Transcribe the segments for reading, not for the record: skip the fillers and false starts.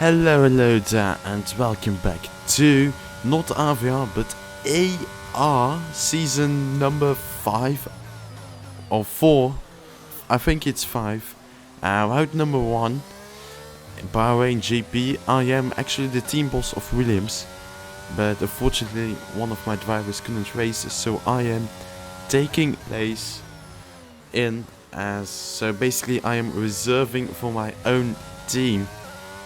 Hello there, and welcome back to not AVR but AR season number 5 or 4. I think it's 5. Route number 1, Bahrain GP. I am actually the team boss of Williams, but unfortunately one of my drivers couldn't race, so I am taking place in so basically I am reserving for my own team.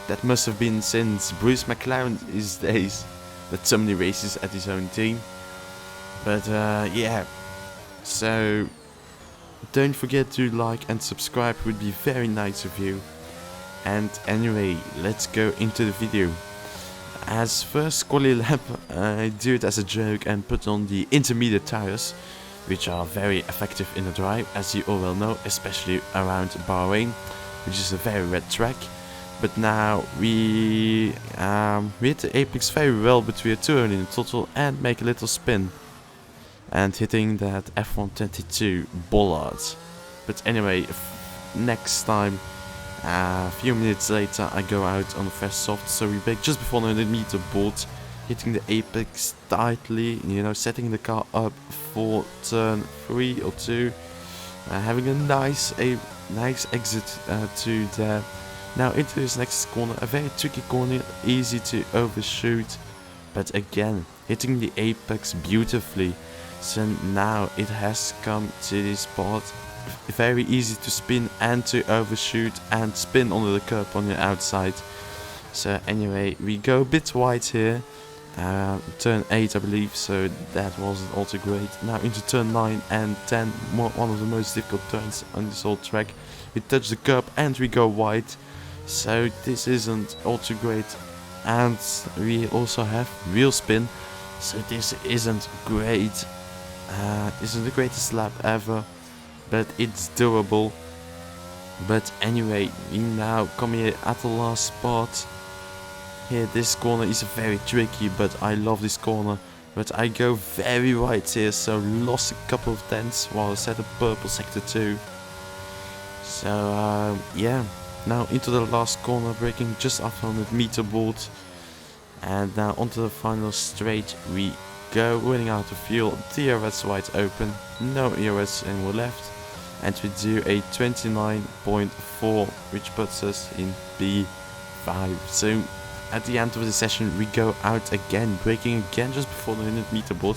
That must have been since Bruce McLaren's days, that so many races at his own team. But yeah, so don't forget to like and subscribe, would be very nice of you. And anyway, let's go into the video. As first quali lap, I do it as a joke and put on the intermediate tires, which are very effective in the drive, as you all well know, especially around Bahrain, which is a very red track. But now we hit the apex very well, but we are too early in the total and make a little spin. And hitting that F122 bollard. But anyway, next time, a few minutes later, I go out on the fresh soft, so we brake just before the 100 meter board, hitting the apex tightly, setting the car up for turn 3 or 2. Having a nice exit to there. Now into this next corner, a very tricky corner, easy to overshoot, but again, hitting the apex beautifully. So now it has come to this part, very easy to spin and to overshoot and spin under the curb on the outside. So anyway, we go a bit wide here, turn 8 I believe, so that wasn't also great. Now into turn 9 and 10, one of the most difficult turns on this whole track. We touch the curb and we go wide. So this isn't all too great, and we also have wheel spin, so this isn't great. Isn't the greatest lap ever, but it's doable. But anyway, we now come here at the last spot. Here, this corner is very tricky, but I love this corner. But I go very right here, so lost a couple of tenths while I set a purple sector 2. So yeah. Now into the last corner, braking just after 100 meter board. And now onto the final straight we go, running out of fuel, DRS wide open, no ERS anymore left. And we do a 29.4, which puts us in P5. So at the end of the session we go out again, braking again just before the 100 meter board.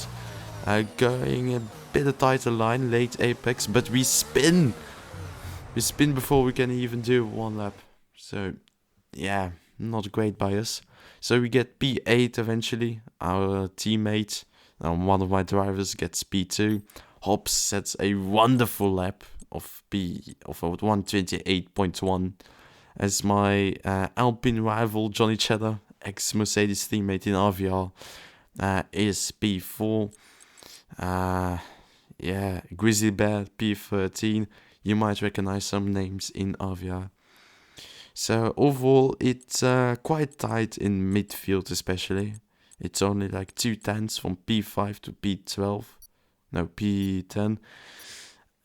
Going a bit of tighter line, late apex, but we spin! We spin before we can even do one lap. So, yeah, not great by us. So we get P8 eventually. Our teammate, one of my drivers, gets P2. Hobbs sets a wonderful lap of 128.1. As my Alpine rival, Johnny Cheddar, ex-Mercedes teammate in RVR, is P4. Yeah, Grizzly Bear, P13. You might recognize some names in RVR. So overall, it's quite tight in midfield especially. It's only like 2 tenths from P5 to P12. No, P10.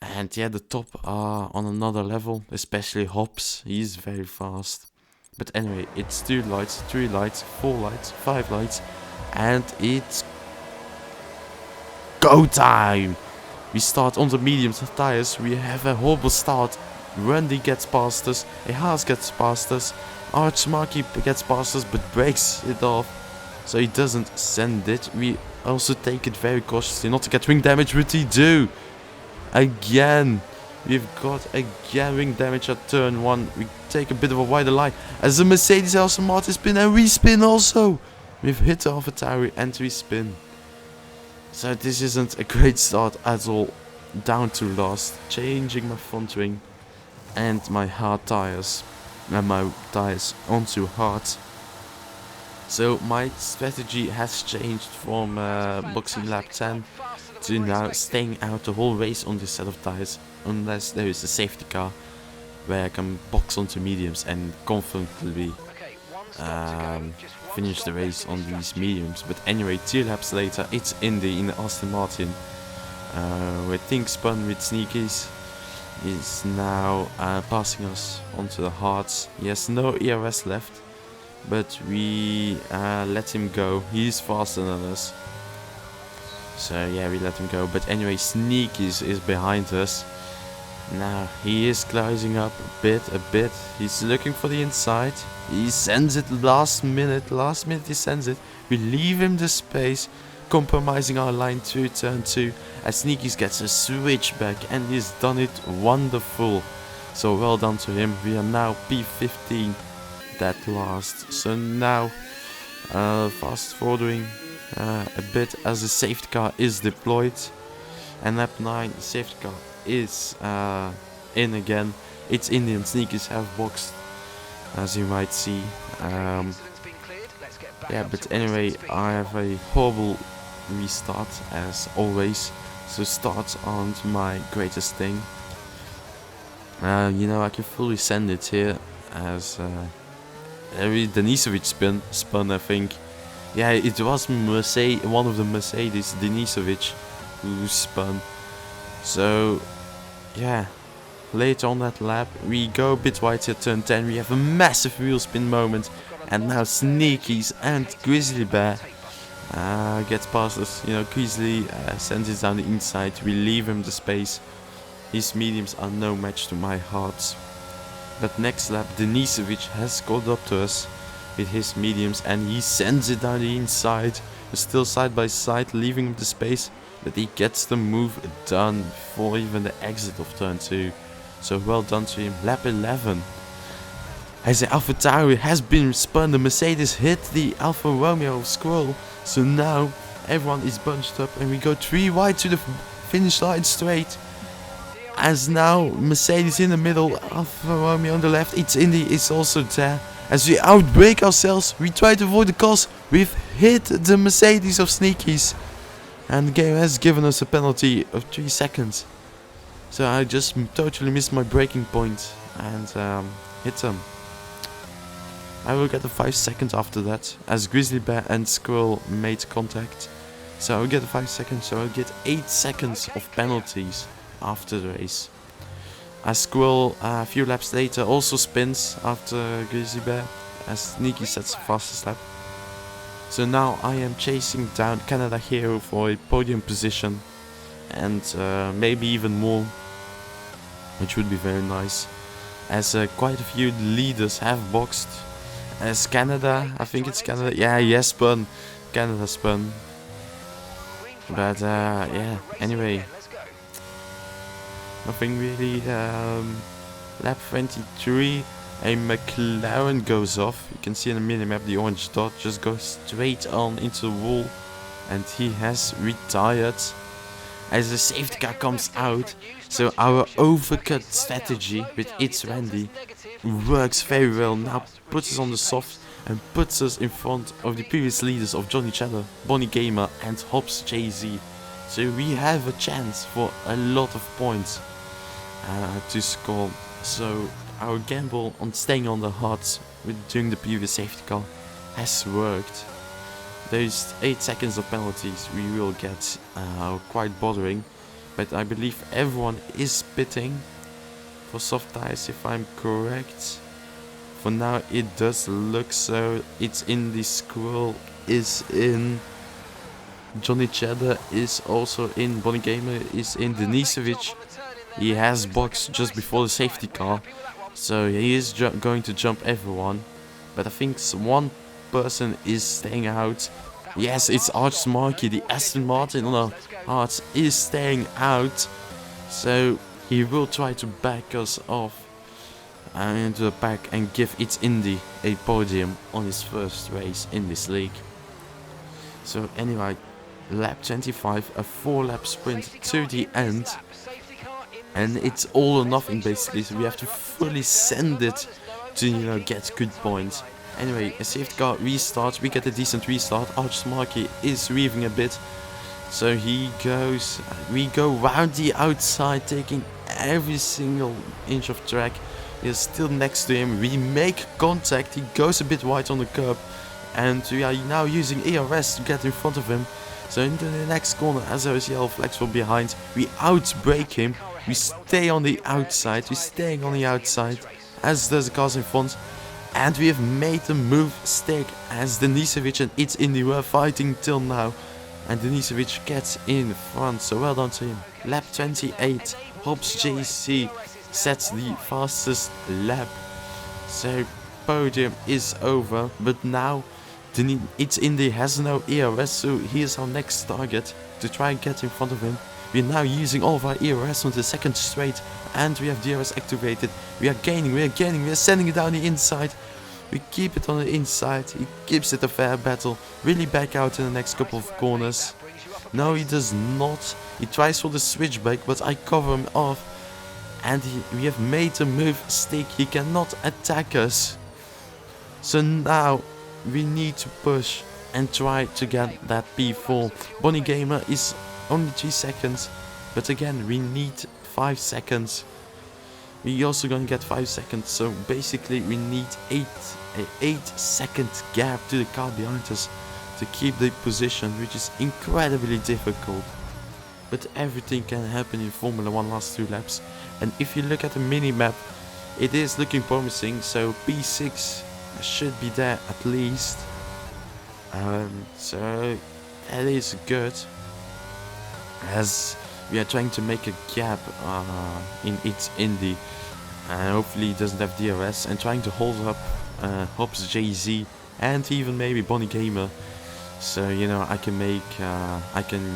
And yeah, the top are on another level, especially Hobbs. He's very fast. But anyway, it's 2 lights, 3 lights, 4 lights, 5 lights. And it's go time! We start on the medium tires, we have a horrible start. Randy gets past us, a Haas gets past us, Arch Markey gets past us but breaks it off, so he doesn't send it. We also take it very cautiously not to get wing damage, but we do. Again, we've got again wing damage at turn 1. We take a bit of a wider line as the Mercedes Aston Martin spin, and we spin also. We've hit the AlphaTauri and we spin. So this isn't a great start at all. Down to last, changing my front wing and my hard tires, and my tires onto hard. So my strategy has changed from boxing lap 10 to now staying out the whole race on this set of tires, unless there is a safety car where I can box onto mediums and confidently finish the race on these mediums. But anyway, 2 laps later, it's Indy in Aston Martin, where things spun with Sneakies. Is now passing us onto the hards. He has no ERS left, but we let him go. He's faster than us. So yeah, we let him go. But anyway, Sneakies is behind us. Now he is closing up a bit. He's looking for the inside. He sends it last minute he sends it. We leave him the space, compromising our line through turn 2, as Sneakies gets a switch back, and he's done it wonderful. So well done to him. We are now P15 that last. So now fast forwarding a bit as the safety car is deployed, and lap 9 safety car is in again. It's Indian. Sneakies have boxed, as you might see. Yeah, but anyway, I have a horrible restart as always, so start on my greatest thing. You know, I can fully send it here as every Denisovic spun, I think. Yeah, it was one of the Mercedes, Denisovic, who spun. So yeah, later on that lap we go a bit wide at turn 10. We have a massive wheel spin moment, and now Sneakies and Grizzly Bear gets past us. You know, Grizzly sends it down the inside. We leave him the space. His mediums are no match to my hards. But next lap Denisovic has caught up to us with his mediums, and he sends it down the inside. We're still side by side, leaving him the space, but he gets the move done before even the exit of turn 2. So well done to him. Lap 11. As the AlphaTauri has been spun, the Mercedes hit the Alfa Romeo of Squirrel. So now everyone is bunched up, and we go 3 wide to the finish line straight. As now Mercedes in the middle, Alfa Romeo on the left. It's Indy is also there. As we outbrake ourselves, we try to avoid the cars. We've hit the Mercedes of Sneakies, and the game has given us a penalty of 3 seconds. So I just totally missed my braking point and hit them. I will get the 5 seconds after that, as Grizzly Bear and Squirrel made contact. So I will get the 5 seconds, so I'll get 8 seconds of penalties after the race. As Squirrel a few laps later also spins after Grizzly Bear, as Sneaky sets the fastest lap. So now I am chasing down Canada Hero for a podium position, and maybe even more, which would be very nice, as quite a few leaders have boxed. As Canada, I think it's Canada, yeah, yes, spun, Canada spun. But yeah, anyway, nothing really. Lap 23, a McLaren goes off. You can see in the minimap the orange dot just goes straight on into the wall, and he has retired as the safety car comes out. So our overcut strategy with It's Randy works very well. Now puts us on the soft and puts us in front of the previous leaders of Johnny Cheddar, Bonnie Gamer and Hobbs Jay-Z. So we have a chance for a lot of points to score. So our gamble on staying on the hards during the previous safety car has worked. Those 8 seconds of penalties we will get are quite bothering, but I believe everyone is pitting for soft tires, if I'm correct. For now it does look so. It's in the Squirrel is in, Johnny Cheddar is also in, Bonnie Gamer is in, Denisovic, he has boxed just before the safety car, so he is going to jump everyone. But I think one person is staying out. Yes, it's Arch Markey, the Aston Martin on the Arch is staying out. So he will try to back us off into the back and give It's Indy a podium on his first race in this league. So anyway, lap 25, a 4-lap sprint to the end, and it's all or nothing basically. So we have to fully send it to, you know, get good points. Anyway, a safety car restarts, we get a decent restart. Arch Markey is weaving a bit, so he goes, we go round the outside, taking every single inch of track. He's still next to him, we make contact, he goes a bit wide on the curb, and we are now using ERS to get in front of him. So into the next corner, as there is yellow flags from behind, we outbrake him, we stay on the outside, we're staying on the outside, as does the cars in front. And we have made the move stick as Denisevic and It's Indy were fighting till now. And Denisevic gets in front, so well done to him. Lap 28, Hobbs JC sets the fastest lap. So podium is over, but now It's Indy has no ERS, so he is our next target to try and get in front of him. We're now using all of our ERS on the second straight, and we have DRS activated. We are gaining, we are sending it down the inside. We keep it on the inside, he gives it a fair battle. Really back out in the next couple of corners. No, he does not. He tries for the switchback, but I cover him off. And we have made a move stick, he cannot attack us. So now we need to push and try to get that P4. Bonnie Gamer is only 3 seconds, but again we need 5 seconds. We also gonna get 5 seconds, so basically we need 8-second gap to the car behind us to keep the position, which is incredibly difficult. But everything can happen in Formula 1 last 2 laps. And if you look at the mini-map, it is looking promising, so P6 should be there at least. So that is good, as we are trying to make a gap in It's Indy, and hopefully he doesn't have DRS, and trying to hold up Hobbs JZ and even maybe Bonnie Gamer, so you know I can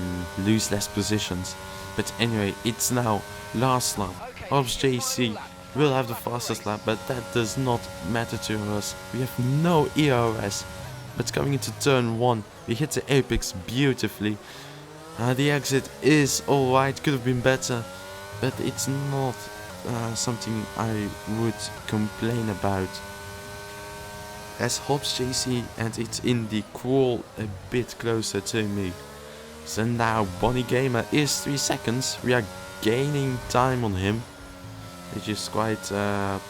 lose less positions. But anyway, it's now last lap. Hobbs JC will have the fastest lap, but that does not matter to us. We have no ERS. But coming into turn 1, we hit the apex beautifully. The exit is alright, could have been better, but it's not something I would complain about. As Hobbs JC and It's Indy crawl a bit closer to me. So now Bonnie Gamer is 3 seconds. We are gaining time on him, which is quite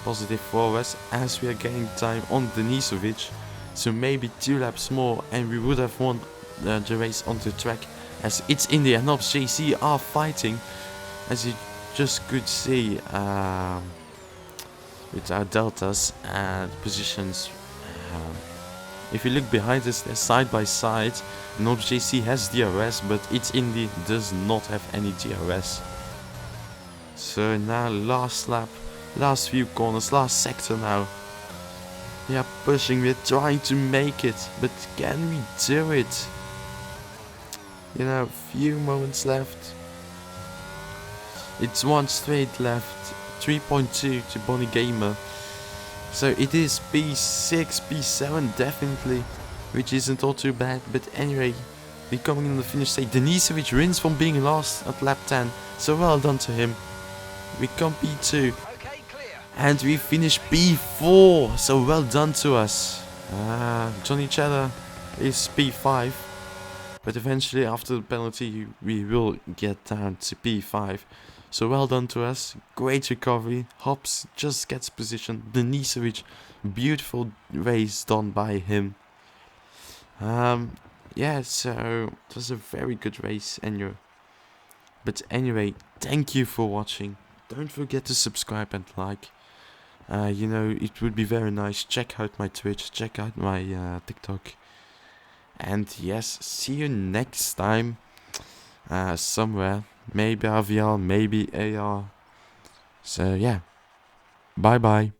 positive for us, as we are gaining time on Denisevic. So maybe 2 laps more and we would have won the race on the track, as It's Indy and Hobbs JC are fighting, as you just could see with our deltas and positions. If you look behind us, they're side by side, and Hobbs JC has DRS, but It's Indy does not have any DRS. So now last lap, last few corners, last sector now. We are pushing, we're trying to make it, but can we do it? You know, few moments left. It's 1 straight left, 3.2 to Bonnie Gamer. So it is P6, P7 definitely, which isn't all too bad. But anyway, we're coming in the finish state. Denisevic wins from being last at lap 10, so well done to him. We come P2. And we finish P4, so well done to us. Johnny Cheddar is P5, but eventually after the penalty we will get down to P5. So well done to us, great recovery. Hobbs just gets position. Denisevic, beautiful race done by him. Yeah, so it was a very good race, but anyway, thank you for watching. Don't forget to subscribe and like. You know, it would be very nice. Check out my Twitch, check out my TikTok. And yes, see you next time. Somewhere. Maybe RVR, maybe AR. So yeah. Bye bye.